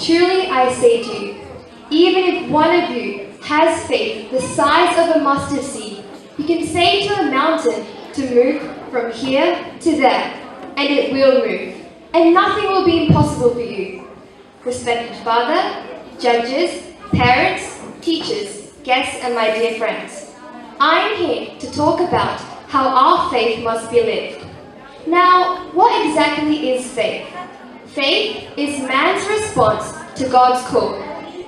Truly I say to you, even if one of you has faith the size of a mustard seed, you can say to a mountain to move from here to there, and it will move, and nothing will be impossible for you. Respected Father, judges, parents, teachers, guests, and my dear friends, I am here to talk about how our faith must be lived. Now, what exactly is faith? Faith is man's response to God's call,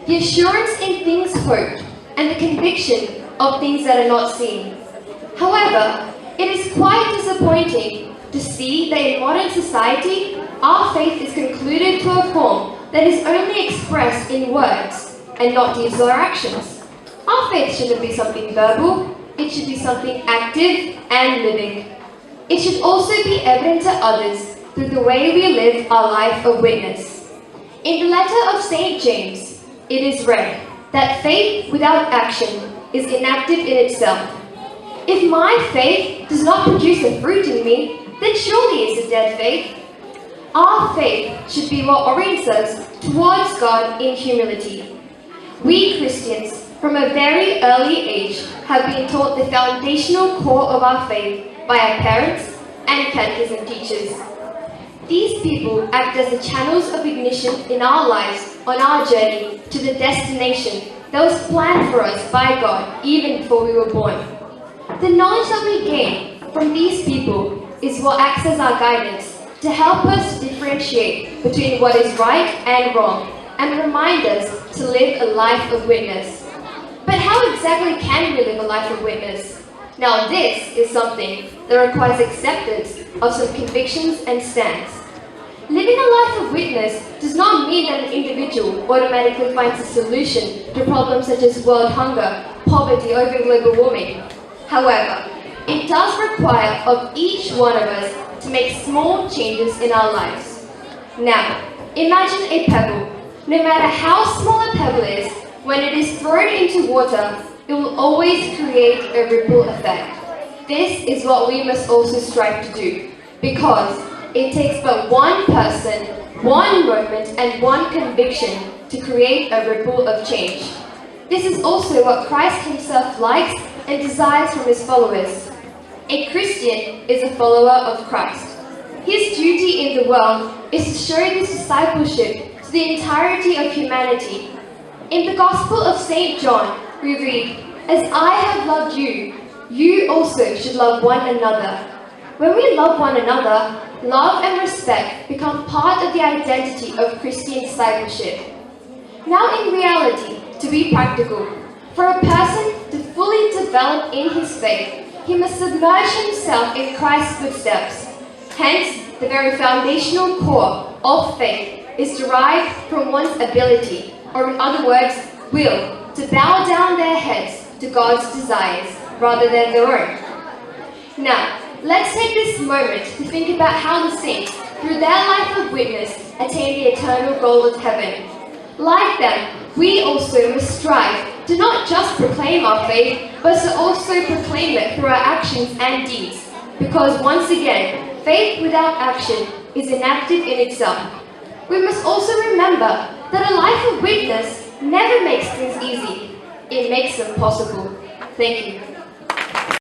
the assurance in things hoped, and the conviction of things that are not seen. However, it is quite disappointing to see that in modern society, our faith is concluded to a form that is only expressed in words and not deeds or actions. Our faith shouldn't be something verbal, it should be something active and living. It should also be evident to others through the way we live our life of witness. In the letter of St. James, it is read that faith without action is inactive in itself. If my faith does not produce a fruit in me, then surely it's a dead faith. Our faith should be what orients us towards God in humility. We Christians, from a very early age, have been taught the foundational core of our faith by our parents and catechism teachers. These people act as the channels of ignition in our lives on our journey to the destination that was planned for us by God even before we were born. The knowledge that we gain from these people is what acts as our guidance to help us differentiate between what is right and wrong and remind us to live a life of witness. But how exactly can we live a life of witness? Now this is something that requires acceptance of some convictions and stands. Living a life of witness does not mean that an individual automatically finds a solution to problems such as world hunger, poverty, or even global warming. However, it does require of each one of us to make small changes in our lives. Now, imagine a pebble. No matter how small a pebble is, when it is thrown into water, it will always create a ripple effect. This is what we must also strive to do, because it takes but one person, one moment, and one conviction to create a ripple of change. This is also what Christ himself likes and desires from his followers. A Christian is a follower of Christ. His duty in the world is to show this discipleship to the entirety of humanity. In the Gospel of St. John, we read, "As I have loved you, you also should love one another." When we love one another, love and respect become part of the identity of Christian discipleship. Now in reality, to be practical, for a person to fully develop in his faith, he must submerge himself in Christ's footsteps. Hence, the very foundational core of faith is derived from one's ability, or in other words, will, to bow down their heads to God's desires rather than their own. Now, let's take this moment to think about how the saints, through their life of witness, attain the eternal goal of heaven. Like them, we also must strive to not just proclaim our faith, but to also proclaim it through our actions and deeds. Because once again, faith without action is inactive in itself. We must also remember that a life of witness never makes things easy. It makes them possible. Thank you.